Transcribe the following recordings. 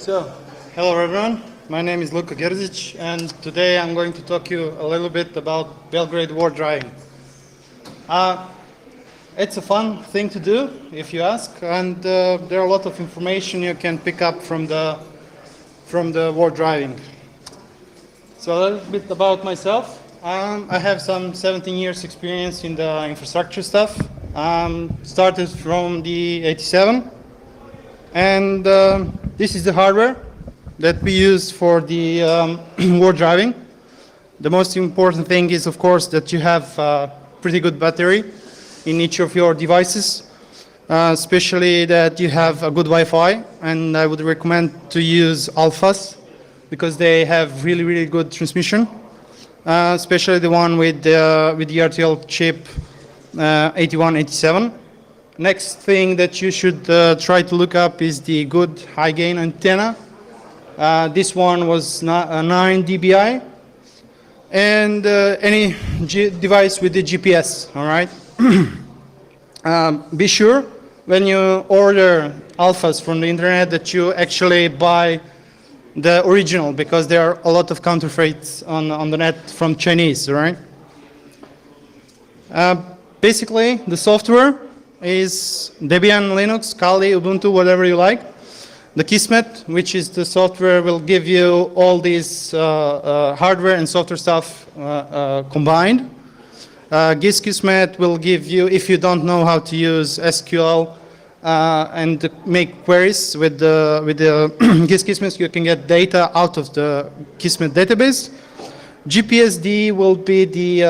So, hello everyone. My name is Luka Gerzic, and today I'm going to talk to you a little bit about Belgrade Wardriving. It's a fun thing to do, if you ask, and there are a lot of information you can pick up from the Wardriving. So a little bit about myself. I have some 17 years experience in the infrastructure stuff. Started from the 87, and this is the hardware that we use for the Wardriving. The most important thing is, of course, that you have a pretty good battery in each of your devices, especially that you have a good Wi-Fi, and I would recommend to use alphas because they have really, really good transmission, especially the one with the RTL chip 8187. Next thing that you should try to look up is the good high gain antenna. This one was 9 dBi, and any device with the GPS, all right? Be sure when you order alphas from the internet that you actually buy the original, because there are a lot of counterfeits on the net from Chinese, right? Basically, the software is Debian, Linux, Kali, Ubuntu, whatever you like. The Kismet, which is the software, will give you all these hardware and software stuff combined. GIS Kismet will give you, if you don't know how to use SQL and make queries with the GIS Kismet, you can get data out of the Kismet database. GPSD will be the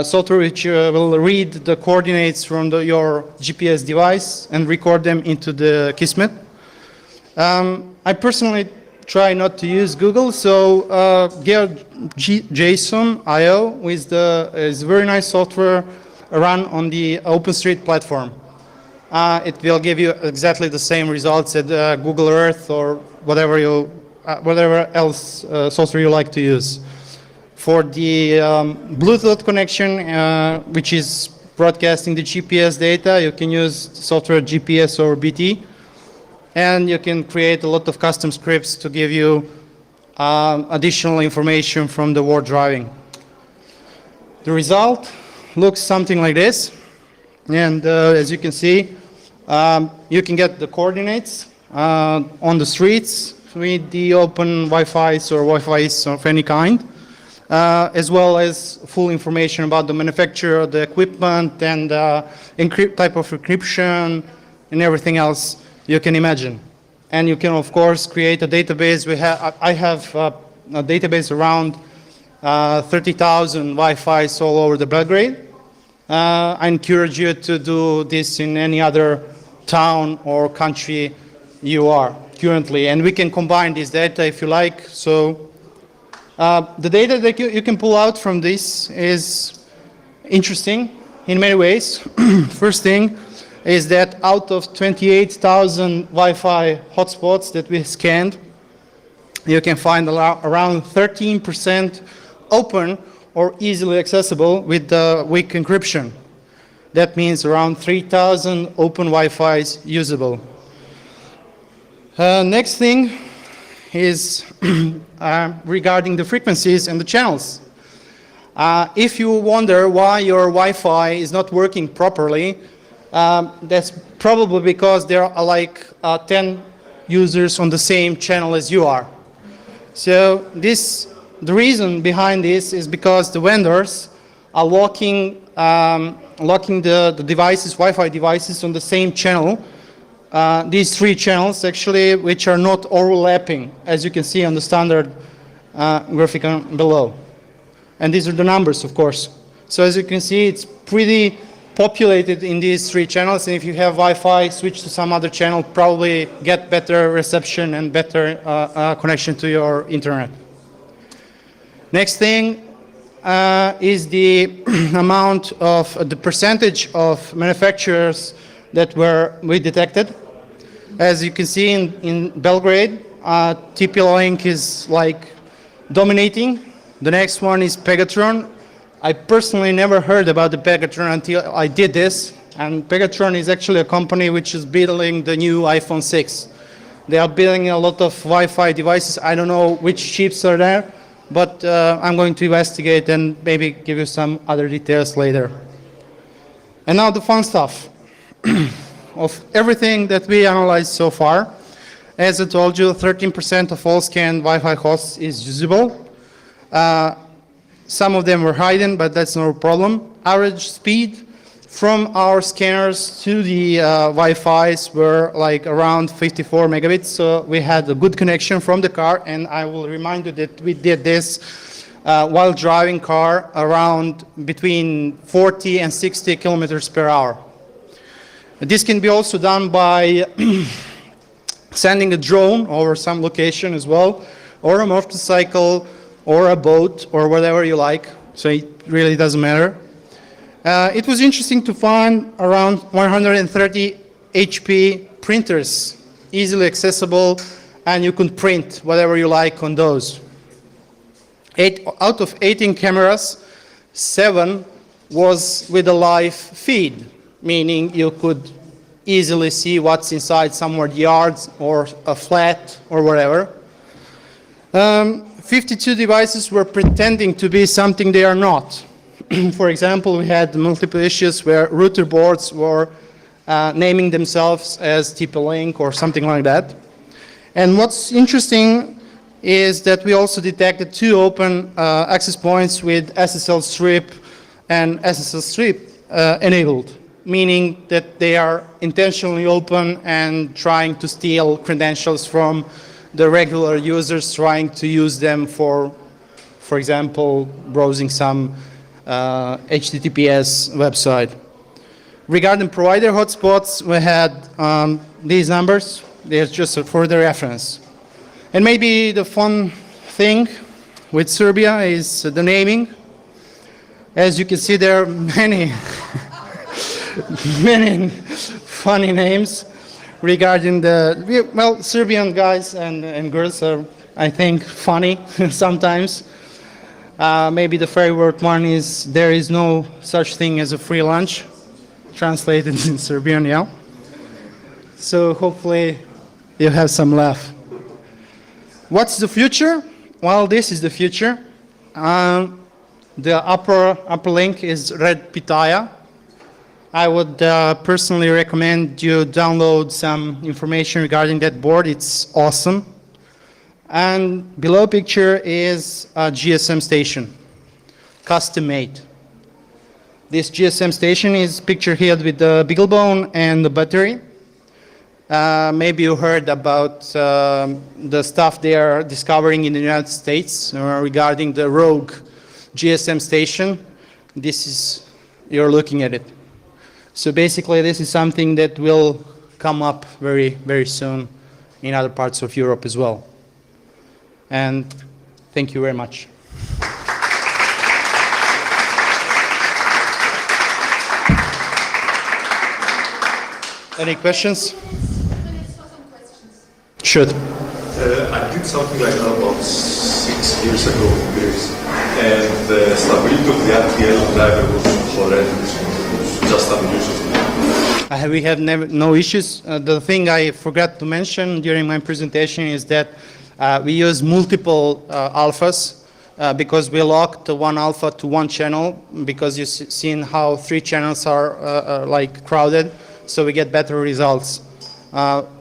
software which will read the coordinates from your GPS device and record them into the Kismet. I personally try not to use Google, so Gerzic.io is a very nice software run on the OpenStreet platform. It will give you exactly the same results as Google Earth or whatever else software you like to use. For the Bluetooth connection, which is broadcasting the GPS data, you can use software GPS or BT. And you can create a lot of custom scripts to give you additional information from the Wardriving. The result looks something like this. And as you can see, you can get the coordinates on the streets with the open Wi-Fi's or Wi-Fi's of any kind, as well as full information about the manufacturer, the equipment, and type of encryption, and everything else you can imagine. And you can, of course, create a database. I have a database around 30,000 Wi-Fi's all over the Belgrade. I encourage you to do this in any other town or country you are currently. And we can combine this data if you like. So the data that you can pull out from this is interesting in many ways. First thing is that out of 28,000 Wi-Fi hotspots that we scanned, you can find around 13% open or easily accessible with the weak encryption. That means around 3,000 open Wi-Fi's usable. Next thing is regarding the frequencies and the channels. If you wonder why your Wi-Fi is not working properly, that's probably because there are like 10 users on the same channel as you are. So the reason behind this is because the vendors are locking the devices, Wi-Fi devices, on the same channel. These three channels actually, which are not overlapping, as you can see on the standard graphic below. And these are the numbers, of course. So as you can see, it's pretty populated in these three channels, and if you have Wi-Fi, switch to some other channel, probably get better reception and better connection to your internet. Next thing is the amount of the percentage of manufacturers that we detected. As you can see in Belgrade, TP-Link is like dominating. The next one is Pegatron. I personally never heard about the Pegatron until I did this, and Pegatron is actually a company which is building the new iPhone 6. They are building a lot of Wi-Fi devices. I don't know which chips are there, but I'm going to investigate and maybe give you some other details later. And now the fun stuff. Of everything that we analyzed so far, as I told you, 13% of all scanned Wi-Fi hosts is usable. Some of them were hidden, but that's no problem. Average speed from our scanners to the Wi-Fi's were like around 54 megabits, so we had a good connection from the car, and I will remind you that we did this while driving car around between 40 and 60 kilometers per hour. This can be also done by sending a drone over some location as well, or a motorcycle, or a boat, or whatever you like, so it really doesn't matter. It was interesting to find around 130 HP printers, easily accessible, and you can print whatever you like on those. Out of 18 cameras, 7 was with a live feed, meaning you could easily see what's inside somewhere yards or a flat or whatever. 52 devices were pretending to be something they are not. For example, we had multiple issues where router boards were naming themselves as TP-Link or something like that. And what's interesting is that we also detected 2 open access points with SSL strip and SSL strip enabled, meaning that they are intentionally open and trying to steal credentials from the regular users trying to use them for example, browsing some HTTPS website. Regarding provider hotspots, we had these numbers. They're just for the reference. And maybe the fun thing with Serbia is the naming. As you can see, there are many, many funny names regarding the, well, Serbian guys and girls are, I think, funny sometimes. Maybe the favorite one is, there is no such thing as a free lunch, translated in Serbian, yeah. So hopefully you have some laugh. What's the future? Well, this is the future. The upper link is Red Pitaya. I would personally recommend you download some information regarding that board. It's awesome. And below picture is a GSM station, custom made. This GSM station is pictured here with the BeagleBone and the battery. Maybe you heard about the stuff they are discovering in the United States regarding the rogue GSM station. This is, you're looking at it. So basically this is something that will come up very, very soon in other parts of Europe as well. And thank you very much. Any questions? Should. I did something like that about 6 years ago in Greece, and the stability of the RTL driver was horrendous. It was just unusual. We have no issues. The thing I forgot to mention during my presentation is that we use multiple alphas because we locked one alpha to one channel, because you've seen how 3 channels are like crowded, so we get better results.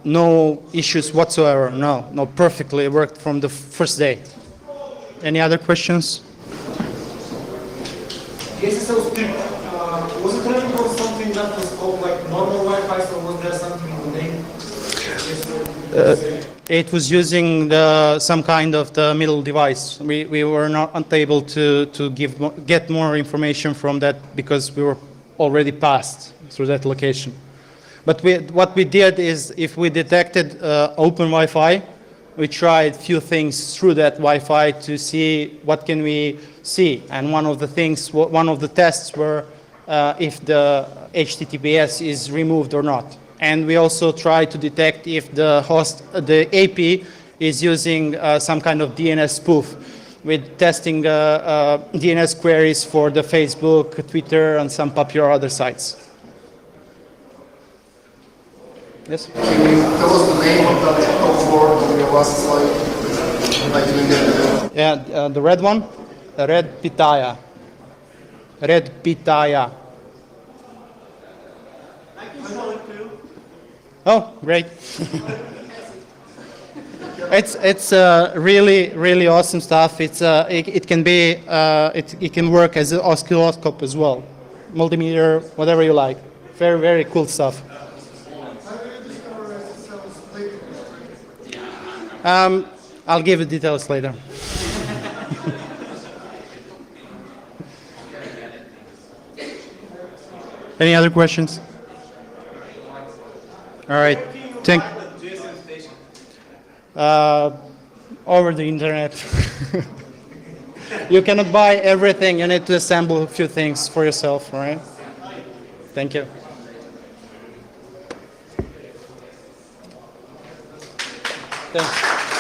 No issues whatsoever, no, perfectly worked from the first day. Any other questions? SSL strip, was it running on something that was called like normal Wi-Fi, or was there something in the name? It was using some kind of the middle device. We were not able to get more information from that because we were already passed through that location. But what we did is, if we detected open Wi-Fi, we tried few things through that Wi-Fi to see what can we see. And one of the tests were if the HTTPS is removed or not. And we also try to detect if the AP is using some kind of DNS spoof, with testing DNS queries for the Facebook, Twitter, and some popular other sites. Yes. Can you tell us the name of that top board on your last slide? I didn't get it. Yeah, the red one, red pitaya. Red pitaya. I can show it too. Oh, great. It's really awesome stuff. It can be it can work as an oscilloscope as well, multimeter, whatever you like. Very cool stuff. I'll give you details later. Any other questions? All right. Thank. Over the internet. You cannot buy everything. You need to assemble a few things for yourself, all right? Thank you. Thanks.